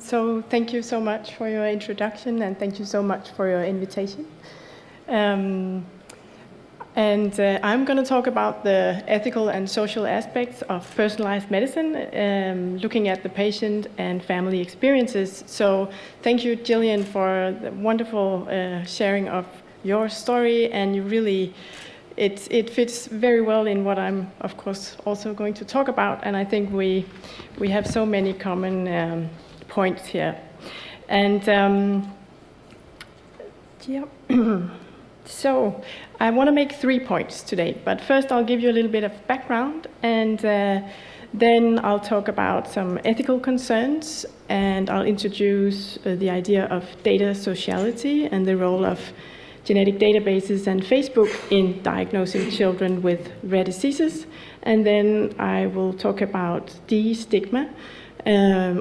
So thank you so much for your introduction, and thank you so much for your invitation. I'm going to talk about the ethical and social aspects of personalized medicine, looking at the patient and family experiences. So thank you, Jillian, for the wonderful sharing of your story, and you really, it fits very well in what I'm, of course, also going to talk about, and I think we have so many common points here. And yeah. So I want to make 3 points today, but first I'll give you a little bit of background, and then I'll talk about some ethical concerns, and I'll introduce the idea of data sociality and the role of genetic databases and Facebook in diagnosing children with rare diseases. And then I will talk about de-stigma,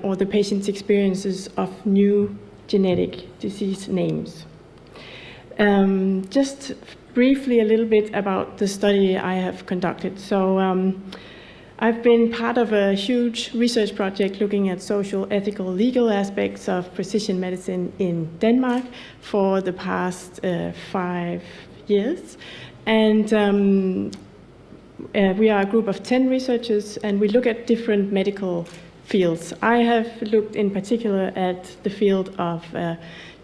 or the patient's experiences of new genetic disease names. Just briefly a little bit about the study I have conducted. So I've been part of a huge research project looking at social, ethical, legal aspects of precision medicine in Denmark for the past 5 years. And we are a group of 10 researchers, and we look at different medical fields. I have looked in particular at the field of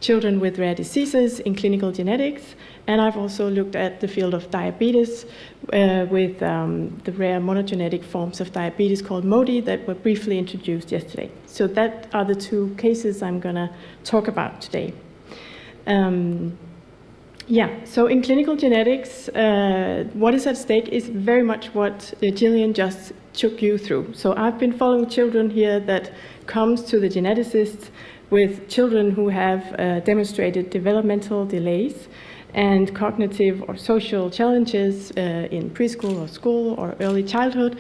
children with rare diseases in clinical genetics, and I've also looked at the field of diabetes with the rare monogenetic forms of diabetes called MODY that were briefly introduced yesterday. So that are the 2 cases I'm going to talk about today. So in clinical genetics, what is at stake is very much what Jillian just took you through. So I've been following children here that comes to the geneticist with children who have demonstrated developmental delays and cognitive or social challenges in preschool or school or early childhood.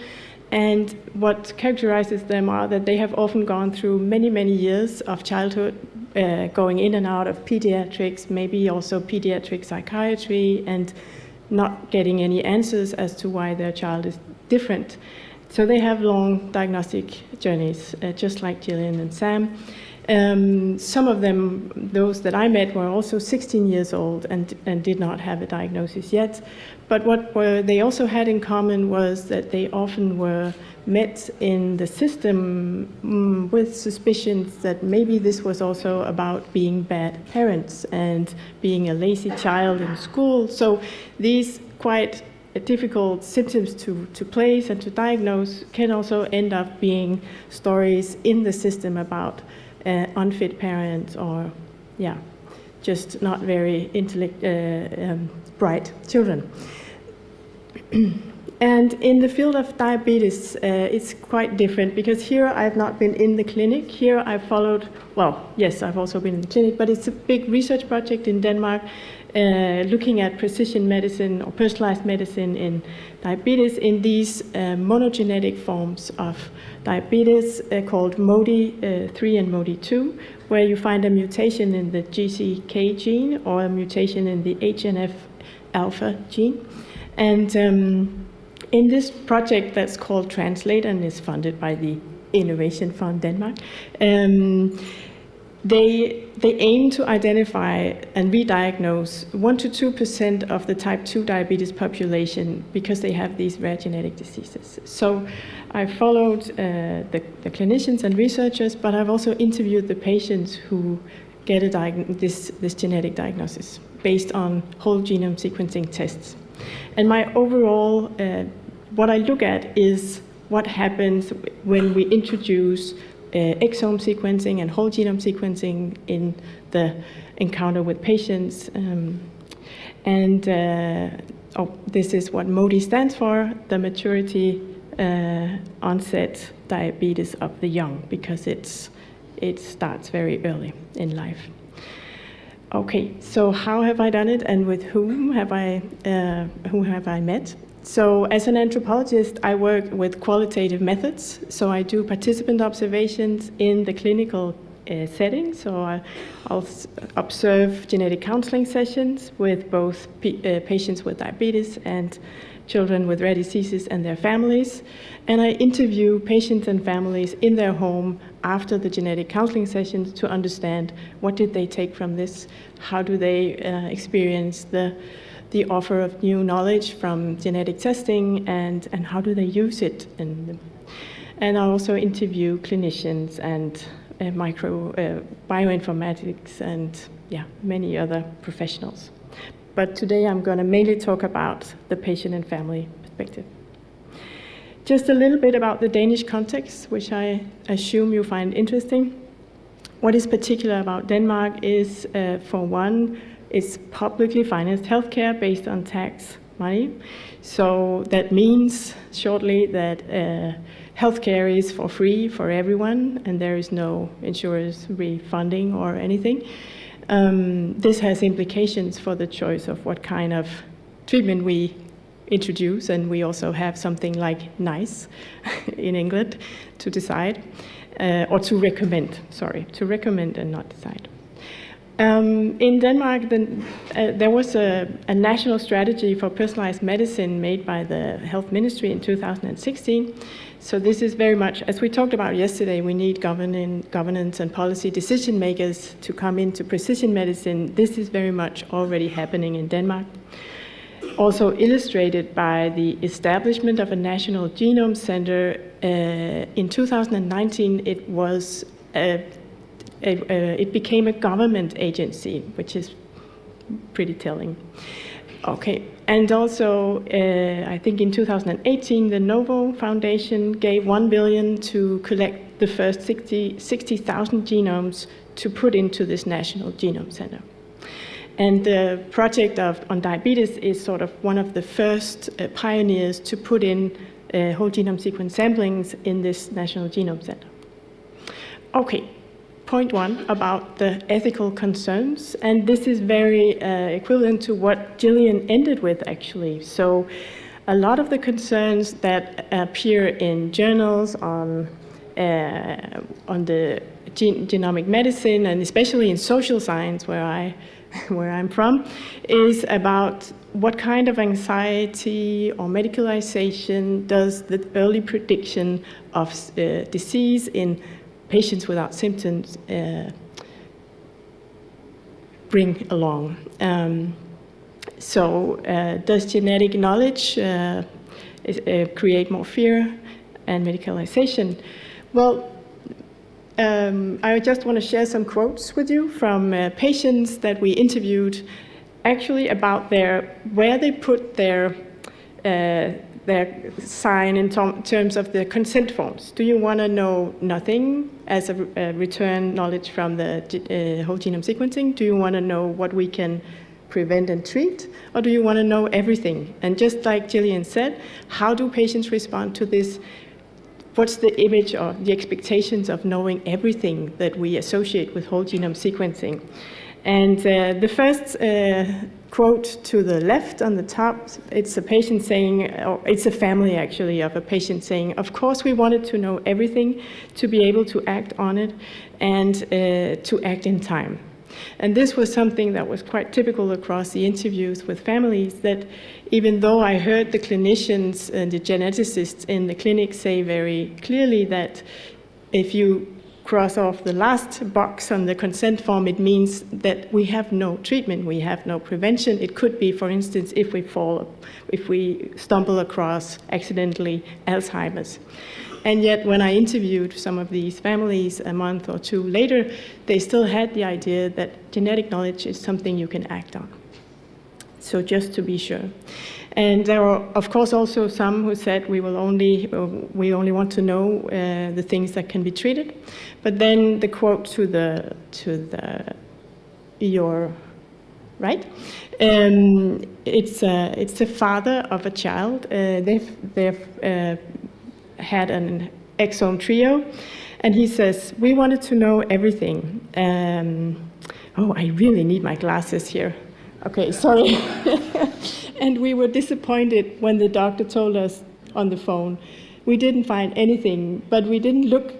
And what characterizes them are that they have often gone through many, many years of childhood, going in and out of pediatrics, maybe also pediatric psychiatry, and not getting any answers as to why their child is different. So they have long diagnostic journeys, just like Jillian and Sam. Some of them, those that I met, were also 16 years old and did not have a diagnosis yet. But what they also had in common was that they often were met in the system with suspicions that maybe this was also about being bad parents and being a lazy child in school. So these quite difficult symptoms to place and to diagnose can also end up being stories in the system about unfit parents, or just not very bright children. And in the field of diabetes, it's quite different, because here I've not been in the clinic. Here I've followed, well, yes, I've also been in the clinic, but it's a big research project in Denmark looking at precision medicine or personalized medicine in diabetes in these monogenetic forms of diabetes called MODY3 and MODY2, where you find a mutation in the GCK gene or a mutation in the HNF alpha gene. And in this project that's called Translate and is funded by the Innovation Fund Denmark, they aim to identify and re-diagnose 1% to 2% of the type 2 diabetes population because they have these rare genetic diseases. So I followed the clinicians and researchers, but I've also interviewed the patients who get this genetic diagnosis based on whole genome sequencing tests. And my overall, what I look at is what happens when we introduce exome sequencing and whole genome sequencing in the encounter with patients. This is what MODY stands for, the maturity onset diabetes of the young, because it starts very early in life. Okay, so how have I done it, and with whom have I met? So as an anthropologist, I work with qualitative methods. So I do participant observations in the clinical setting. So I'll observe genetic counseling sessions with both patients with diabetes and children with rare diseases and their families. And I interview patients and families in their home after the genetic counseling sessions to understand what did they take from this, how do they experience the offer of new knowledge from genetic testing, and how do they use it. And I also interview clinicians and bioinformatics and many other professionals. But today I'm going to mainly talk about the patient and family perspective. Just a little bit about the Danish context, which I assume you find interesting. What is particular about Denmark is, for one, it's publicly financed healthcare based on tax money. So that means, shortly, that healthcare is for free for everyone, and there is no insurance refunding or anything. This has implications for the choice of what kind of treatment we introduce, and we also have something like NICE in England to decide, or to recommend, to recommend and not decide. In Denmark, there was a national strategy for personalized medicine made by the Health Ministry in 2016. So this is very much, as we talked about yesterday, we need governance and policy decision makers to come into precision medicine. This is very much already happening in Denmark. Also illustrated by the establishment of a national genome center. In 2019, it became a government agency, which is pretty telling. Okay, and also I think in 2018 the Novo Foundation gave 1 billion to collect the first 60,000 genomes to put into this national genome center. And the project on diabetes is sort of one of the first pioneers to put in whole genome sequence samplings in this national genome center. Okay. Point one about the ethical concerns, and this is very equivalent to what Gillian ended with, actually. So a lot of the concerns that appear in journals on the genomic medicine, and especially in social science, where I'm from, is about what kind of anxiety or medicalization does the early prediction of disease in patients without symptoms bring along. Does genetic knowledge create more fear and medicalization? Well, I just want to share some quotes with you from patients that we interviewed, actually about where they put their sign in terms of the consent forms. Do you want to know nothing as a return knowledge from the whole genome sequencing? Do you want to know what we can prevent and treat? Or do you want to know everything? And just like Gillian said, how do patients respond to this? What's the image or the expectations of knowing everything that we associate with whole genome sequencing? And the first quote to the left on the top, it's a patient saying, or it's a family actually of a patient saying, of course we wanted to know everything to be able to act on it and to act in time. And this was something that was quite typical across the interviews with families, that even though I heard the clinicians and the geneticists in the clinic say very clearly that if you cross off the last box on the consent form, it means that we have no treatment, we have no prevention. It could be, for instance, if we stumble across accidentally Alzheimer's. And yet when I interviewed some of these families a month or two later, they still had the idea that genetic knowledge is something you can act on. So just to be sure. And there are, of course, also some who said we only want to know the things that can be treated. But then the quote to your right, it's the father of a child. They've had an exome trio, and he says, we wanted to know everything. Oh, I really need my glasses here. Okay, sorry. And we were disappointed when the doctor told us on the phone, we didn't find anything, but we didn't look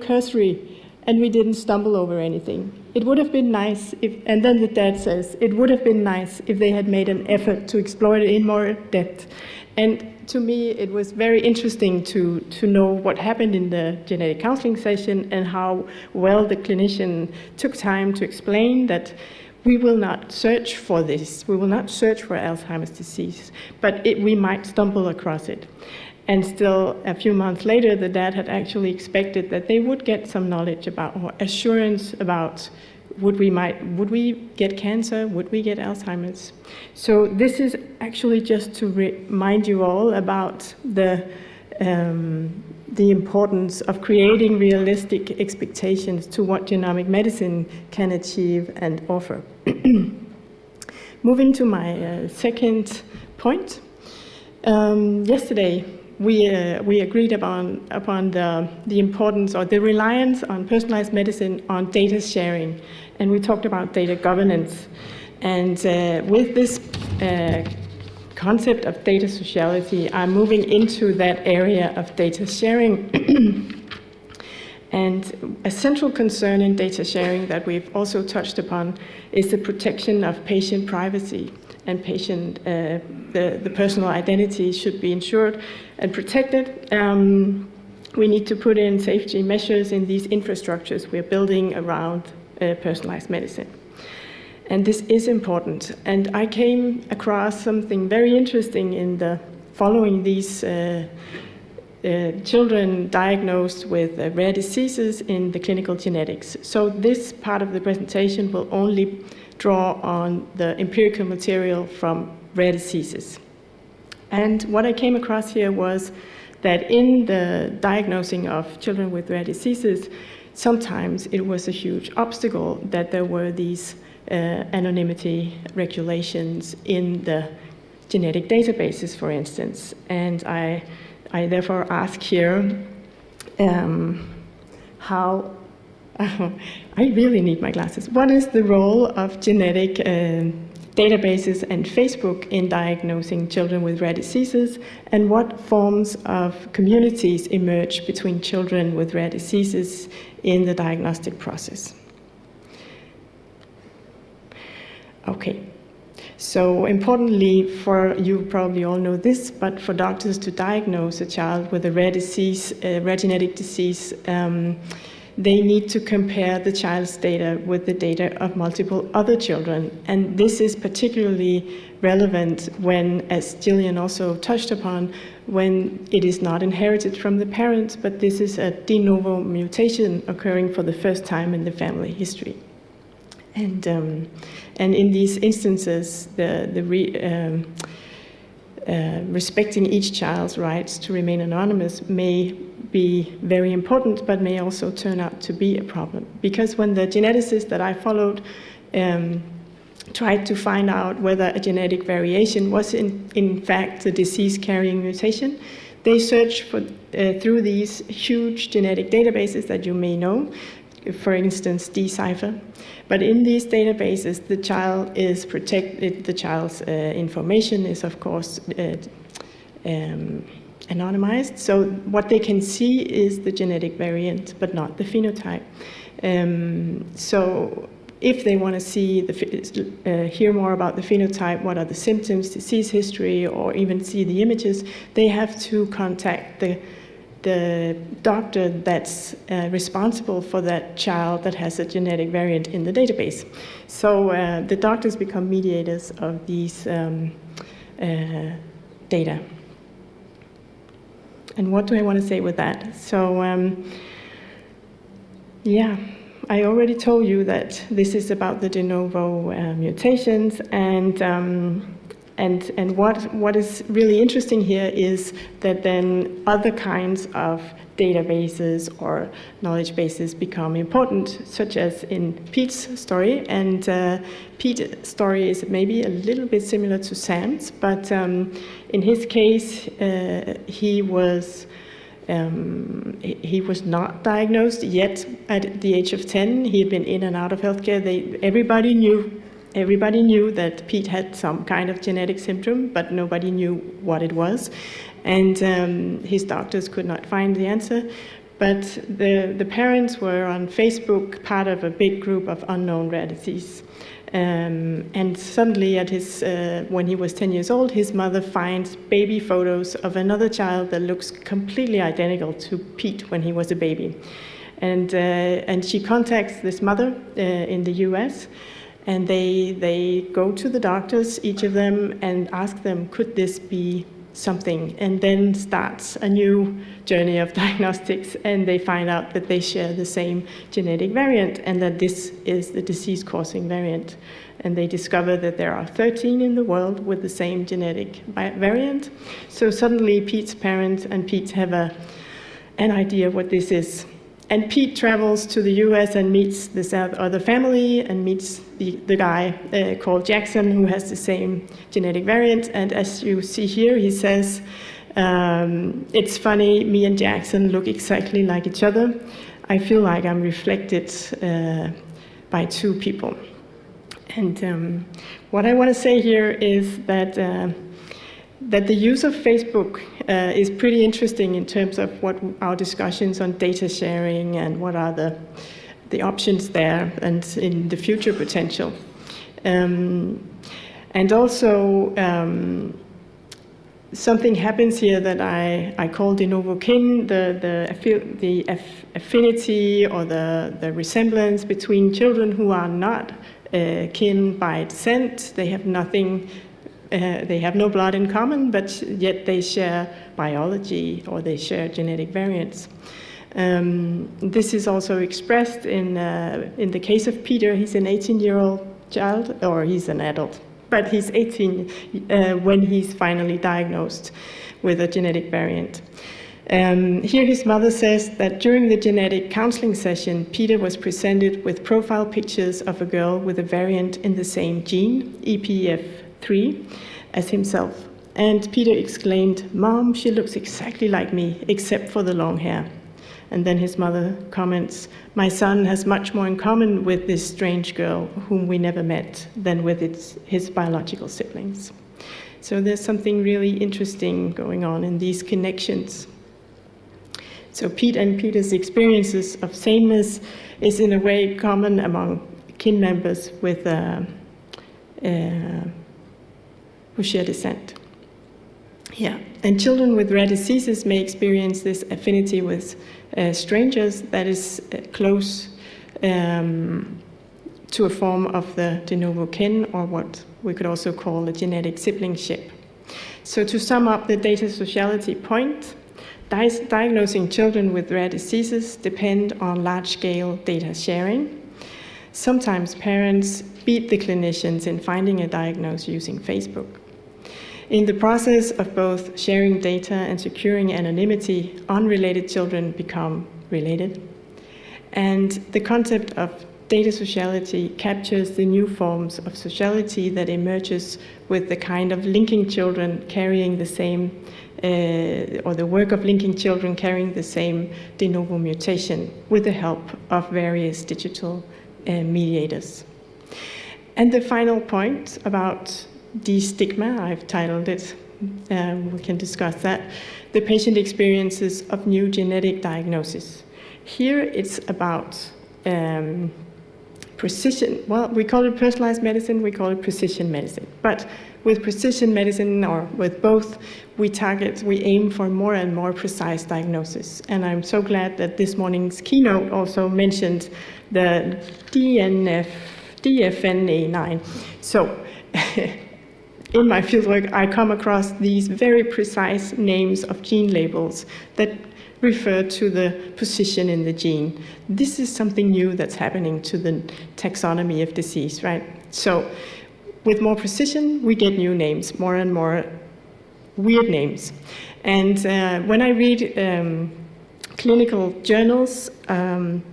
cursory and we didn't stumble over anything. It would have been nice if, and then the dad says, it would have been nice if they had made an effort to explore it in more depth. And to me, it was very interesting to know what happened in the genetic counseling session and how well the clinician took time to explain that we will not search for this, we will not search for Alzheimer's disease, but we might stumble across it. And still, a few months later, the dad had actually expected that they would get some knowledge about, or assurance about, would we get cancer, would we get Alzheimer's? So this is actually just to remind you all about the importance of creating realistic expectations to what genomic medicine can achieve and offer. Moving to my second point, yesterday we agreed upon the importance or the reliance on personalized medicine on data sharing, and we talked about data governance. And with this concept of data sociality, I'm moving into that area of data sharing. And a central concern in data sharing that we've also touched upon is the protection of patient privacy and patient, the personal identity should be ensured and protected. We need to put in safety measures in these infrastructures we're building around personalized medicine. And this is important. And I came across something very interesting in the following these children diagnosed with rare diseases in the clinical genetics. So this part of the presentation will only draw on the empirical material from rare diseases. And what I came across here was that in the diagnosing of children with rare diseases, sometimes it was a huge obstacle that there were these anonymity regulations in the genetic databases, for instance. And I therefore ask here how, I really need my glasses. What is the role of genetic databases and Facebook in diagnosing children with rare diseases, and what forms of communities emerge between children with rare diseases in the diagnostic process? Okay. So importantly, for you probably all know this, but for doctors to diagnose a child with a rare disease, a rare genetic disease, they need to compare the child's data with the data of multiple other children. And this is particularly relevant when, as Gillian also touched upon, when it is not inherited from the parents, but this is a de novo mutation occurring for the first time in the family history. And in these instances, respecting each child's rights to remain anonymous may be very important, but may also turn out to be a problem. Because when the geneticists that I followed tried to find out whether a genetic variation was in fact the disease-carrying mutation, they searched for, through these huge genetic databases that you may know, for instance, Decipher. But in these databases, the child is protected, the child's information is, of course, anonymized. So what they can see is the genetic variant, but not the phenotype. So if they want to see, hear more about the phenotype, what are the symptoms, disease history, or even see the images, they have to contact the doctor that's responsible for that child that has a genetic variant in the database. So the doctors become mediators of these data. And what do I want to say with that? So yeah, I already told you that this is about the de novo mutations, and what is really interesting here is that then other kinds of databases or knowledge bases become important, such as in Pete's story. And Pete's story is maybe a little bit similar to Sam's, but in his case, he was not diagnosed yet at the age of 10. He had been in and out of healthcare. Everybody knew that Pete had some kind of genetic symptom, but nobody knew what it was. And his doctors could not find the answer. But the parents were on Facebook, part of a big group of unknown rare disease. And suddenly, when he was 10 years old, his mother finds baby photos of another child that looks completely identical to Pete when he was a baby. And she contacts this mother in the US, and they go to the doctors, each of them, and ask them, could this be something? And then starts a new journey of diagnostics, and they find out that they share the same genetic variant and that this is the disease-causing variant. And they discover that there are 13 in the world with the same genetic variant. So suddenly Pete's parents and Pete have an idea of what this is. And Pete travels to the US and meets this other family and meets the guy called Jackson, who has the same genetic variant. And as you see here, he says, it's funny, me and Jackson look exactly like each other. I feel like I'm reflected by two people. And what I want to say here is that the use of Facebook is pretty interesting in terms of what our discussions on data sharing and what are the options there and in the future potential. And also, something happens here that I call de novo kin, the affinity or the resemblance between children who are not kin by descent. They have nothing. They have no blood in common, but yet they share biology or they share genetic variants. This is also expressed in the case of Peter. He's an 18-year-old child, or he's an adult, but he's 18 when he's finally diagnosed with a genetic variant. Here his mother says that during the genetic counseling session, Peter was presented with profile pictures of a girl with a variant in the same gene, EPF3, as himself. And Peter exclaimed, "Mom, she looks exactly like me, except for the long hair." And then his mother comments, "My son has much more in common with this strange girl whom we never met than with his biological siblings." So there's something really interesting going on in these connections. So Pete and Peter's experiences of sameness is in a way common among kin members with who share descent. Yeah, and children with rare diseases may experience this affinity with strangers that is close to a form of the de novo kin, or what we could also call a genetic siblingship. So to sum up the data sociality point, diagnosing children with rare diseases depend on large-scale data sharing. Sometimes parents beat the clinicians in finding a diagnosis using Facebook. In the process of both sharing data and securing anonymity, unrelated children become related. And the concept of data sociality captures the new forms of sociality that emerges with the kind of linking children carrying the same, or the work of linking children carrying the same de novo mutation with the help of various digital mediators. And the final point about de-stigma, I've titled it, we can discuss that, the patient experiences of new genetic diagnosis. Here it's about precision, well, we call it personalized medicine, we call it precision medicine. But with precision medicine, or with both, we aim for more and more precise diagnosis. And I'm so glad that this morning's keynote also mentioned the DFNA9. So, in my fieldwork, I come across these very precise names of gene labels that refer to the position in the gene. This is something new that's happening to the taxonomy of disease, right? So, with more precision, we get new names, more and more weird names. And when I read clinical journals in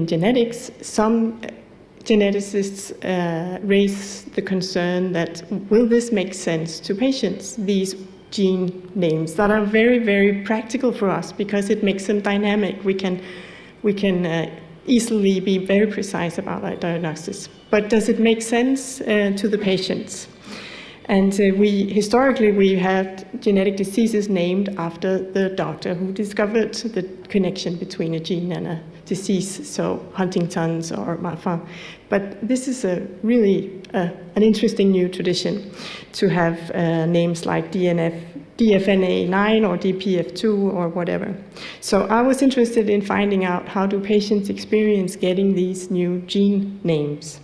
genetics, some geneticists raise the concern that will this make sense to patients, these gene names that are very, very practical for us because it makes them dynamic. We can easily be very precise about our diagnosis. But does it make sense to the patients? And historically we had genetic diseases named after the doctor who discovered the connection between a gene and a disease, so Huntington's or Marfan. But this is a really an interesting new tradition to have names like DFNA9 or DPF2 or whatever. So I was interested in finding out, how do patients experience getting these new gene names?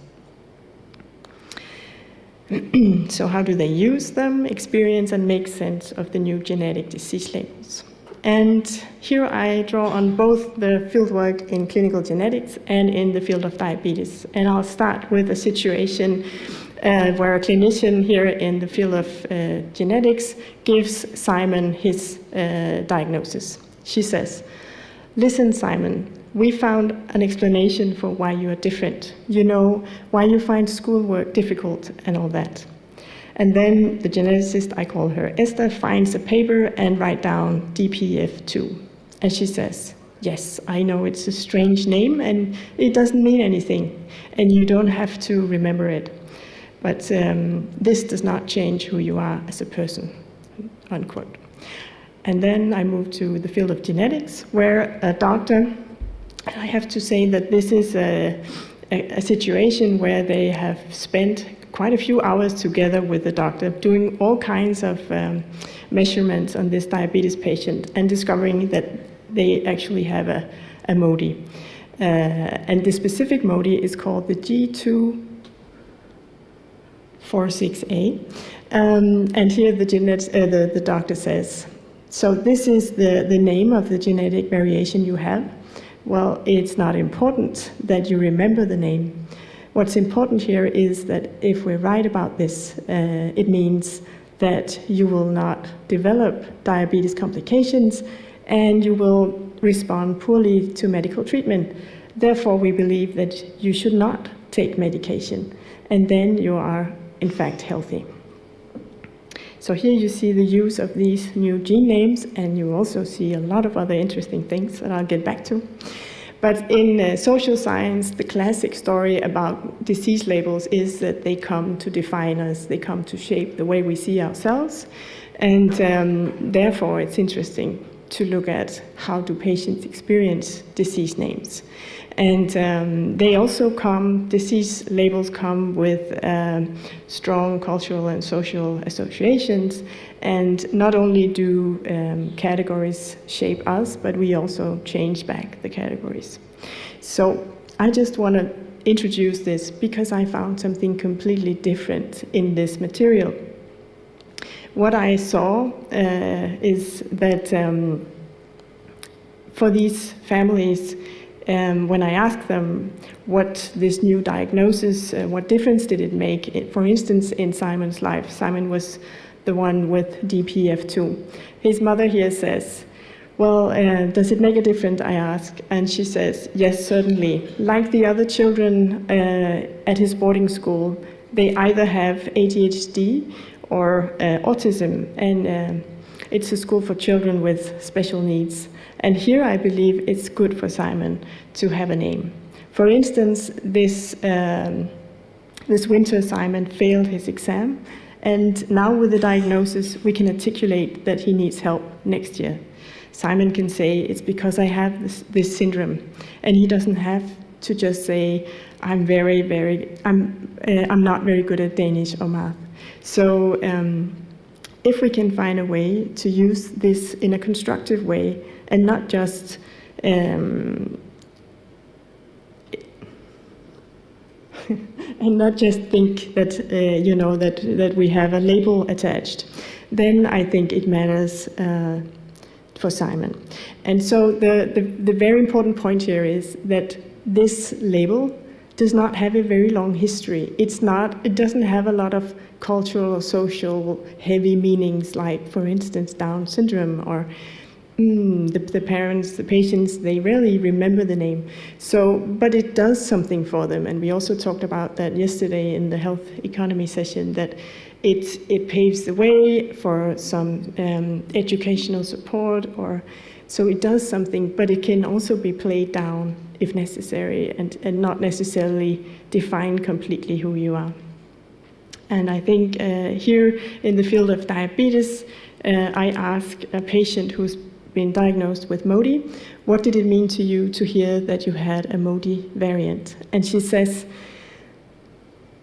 So how do they use them, experience and make sense of the new genetic disease labels? And here I draw on both the fieldwork in clinical genetics and in the field of diabetes. And I'll start with a situation where a clinician here in the field of genetics gives Simon his diagnosis. She says, "Listen, Simon, we found an explanation for why you are different. You know, why you find schoolwork difficult and all that." And then the geneticist, I call her Esther, finds a paper and write down DPF2. And she says, "Yes, I know it's a strange name and it doesn't mean anything, and you don't have to remember it. But this does not change who you are as a person," unquote. And then I move to the field of genetics, where a doctor, I have to say that this is a situation where they have spent quite a few hours together with the doctor doing all kinds of measurements on this diabetes patient and discovering that they actually have a MODY. And the specific MODY is called the G246A. And here the doctor says, "So this is the name of the genetic variation you have? Well, it's not important that you remember the name. What's important here is that if we're right about this, it means that you will not develop diabetes complications and you will respond poorly to medical treatment. Therefore, we believe that you should not take medication, and then you are in fact healthy." So here you see the use of these new gene names, and you also see a lot of other interesting things that I'll get back to. But in social science, the classic story about disease labels is that they come to define us, they come to shape the way we see ourselves, and therefore it's interesting to look at how do patients experience disease names. And they also disease labels come with strong cultural and social associations, and not only do categories shape us, but we also change back the categories. So I just want to introduce this because I found something completely different in this material. What I saw is that for these families, when I asked them what this new diagnosis, what difference did it make? For instance, in Simon's life, Simon was the one with DPF2. His mother here says, "Well, does it make a difference?" I ask. And she says, "Yes, certainly. Like the other children at his boarding school, they either have ADHD or autism, and it's a school for children with special needs. And here I believe it's good for Simon to have a name. For instance, this winter Simon failed his exam, and now with the diagnosis we can articulate that he needs help next year. Simon can say, it's because I have this syndrome, and he doesn't have to just say, I'm not very good at Danish or math. So if we can find a way to use this in a constructive way and not just think that that we have a label attached, then I think it matters for Simon. And so the very important point here is that this label does not have a very long history. It doesn't have a lot of cultural or social heavy meanings, like, for instance, Down syndrome, or the parents, the patients, they rarely remember the name. So, but it does something for them, and we also talked about that yesterday in the health economy session, that it paves the way for some educational support, or so it does something, but it can also be played down if necessary, and not necessarily define completely who you are. And I think here in the field of diabetes, I asked a patient who's been diagnosed with MODY, what did it mean to you to hear that you had a MODY variant? And she says,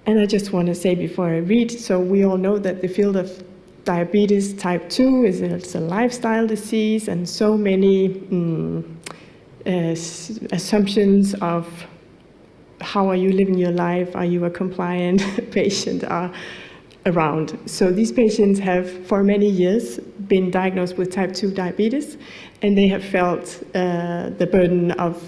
and I just want to say before I read, so we all know that the field of diabetes type 2 it's a lifestyle disease, and so many assumptions of how are you living your life, are you a compliant patient, are around. So these patients have for many years been diagnosed with type 2 diabetes, and they have felt the burden of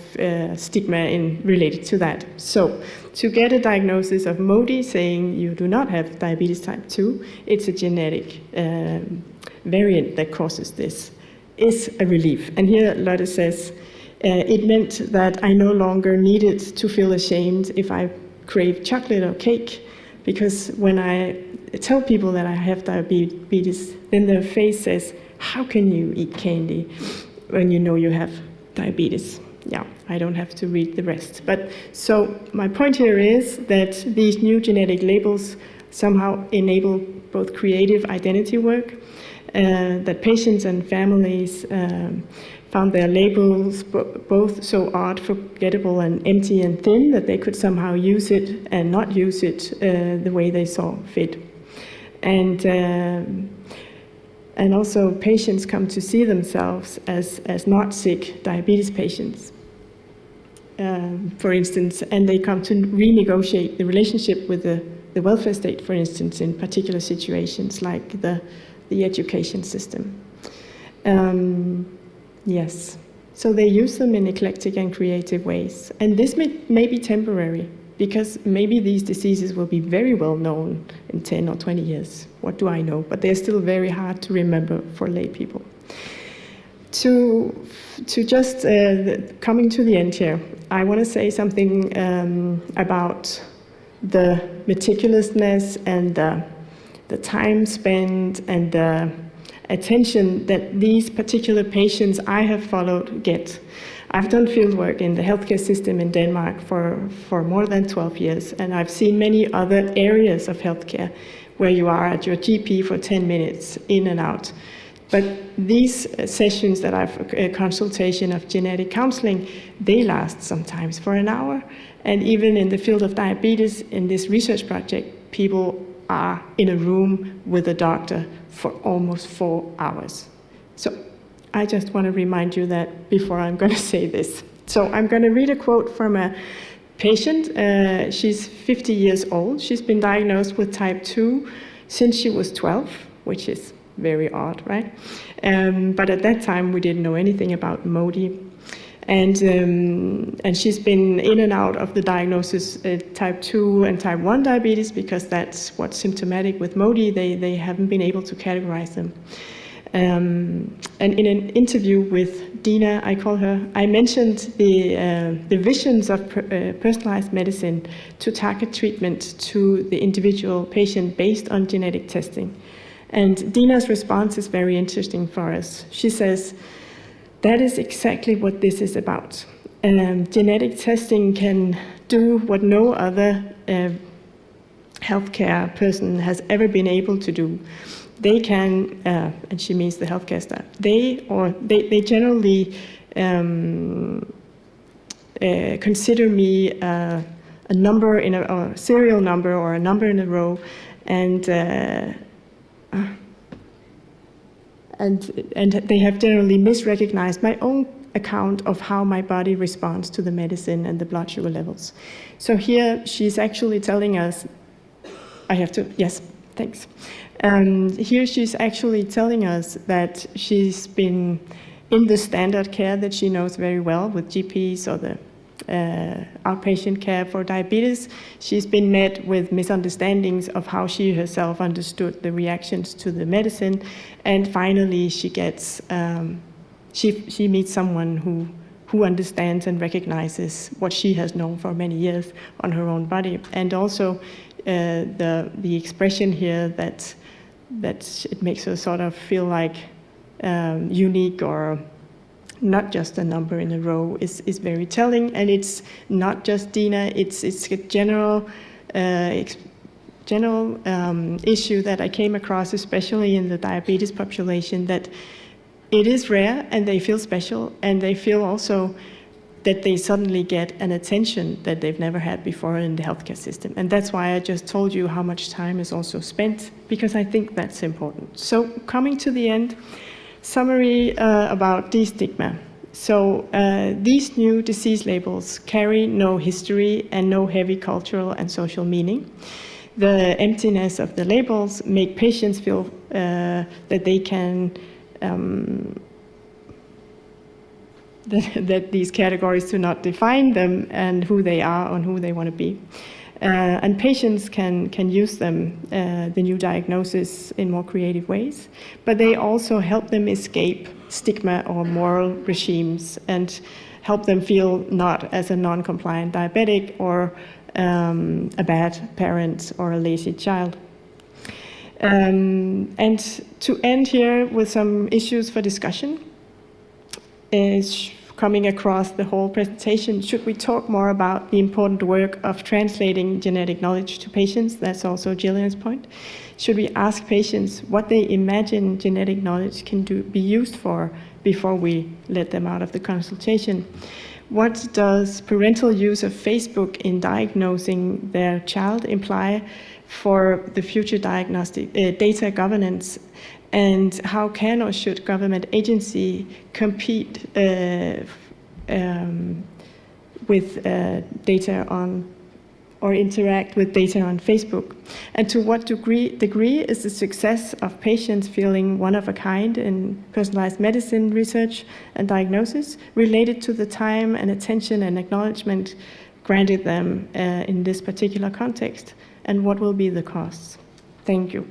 stigma related to that. So to get a diagnosis of MODY saying you do not have diabetes type 2, it's a genetic variant that causes this, is a relief. And here Lotte says, it meant that I no longer needed to feel ashamed if I crave chocolate or cake, because when I tell people that I have diabetes, then their face says, how can you eat candy when you know you have diabetes? Yeah, I don't have to read the rest. But so my point here is that these new genetic labels somehow enable both creative identity work, that patients and families found their labels both so odd, forgettable, and empty and thin that they could somehow use it and not use it the way they saw fit. And also patients come to see themselves as not sick diabetes patients, for instance, and they come to renegotiate the relationship with the welfare state, for instance, in particular situations like the education system. Yes, so they use them in eclectic and creative ways. And this may be temporary, because maybe these diseases will be very well known in 10 or 20 years. What do I know? But they're still very hard to remember for lay people. To just coming to the end here, I want to say something about the meticulousness and the time spent and the attention that these particular patients I have followed get. I've done fieldwork in the healthcare system in Denmark for more than 12 years, and I've seen many other areas of healthcare where you are at your GP for 10 minutes, in and out. But these sessions that I've a consultation of genetic counseling, they last sometimes for an hour. And even in the field of diabetes, in this research project, people are in a room with a doctor for almost 4 hours. So I just want to remind you that before I'm going to say this. So I'm going to read a quote from a patient. She's 50 years old. She's been diagnosed with type 2 since she was 12, which is very odd, right? But at that time, we didn't know anything about MODY. And she's been in and out of the diagnosis type 2 and type 1 diabetes, because that's what's symptomatic with MODY. They haven't been able to categorize them. And in an interview with Dina, I call her, I mentioned the visions of personalized medicine to target treatment to the individual patient based on genetic testing. And Dina's response is very interesting for us. She says, that is exactly what this is about. Genetic testing can do what no other healthcare person has ever been able to do. They can, and she means the healthcare staff, they generally consider me a number in or a serial number or a number in a row, and they have generally misrecognized my own account of how my body responds to the medicine and the blood sugar levels. So here she's actually telling us, yes, thanks. Here she's actually telling us that she's been in the standard care that she knows very well with GPs or the outpatient care for diabetes. She's been met with misunderstandings of how she herself understood the reactions to the medicine, and finally she gets she meets someone who understands and recognizes what she has known for many years on her own body, and also the expression here that it makes her sort of feel like unique or not just a number in a row is very telling. And it's not just Dina, it's a general general issue that I came across, especially in the diabetes population, that it is rare and they feel special, and they feel also that they suddenly get an attention that they've never had before in the healthcare system. And that's why I just told you how much time is also spent, because I think that's important. So coming to the end, summary about destigma. So these new disease labels carry no history and no heavy cultural and social meaning. The emptiness of the labels make patients feel that they can that these categories do not define them and who they are and who they want to be. And patients can use them, the new diagnosis, in more creative ways, but they also help them escape stigma or moral regimes and help them feel not as a non-compliant diabetic or a bad parent or a lazy child. And to end here with some issues for discussion, is coming across the whole presentation, should we talk more about the important work of translating genetic knowledge to patients? That's also Gillian's point. Should we ask patients what they imagine genetic knowledge can be used for before we let them out of the consultation? What does parental use of Facebook in diagnosing their child imply for the future diagnostic data governance? And how can or should government agency compete with data on, or interact with data on Facebook? And to what degree is the success of patients feeling one of a kind in personalized medicine research and diagnosis related to the time and attention and acknowledgement granted them in this particular context? And what will be the costs? Thank you.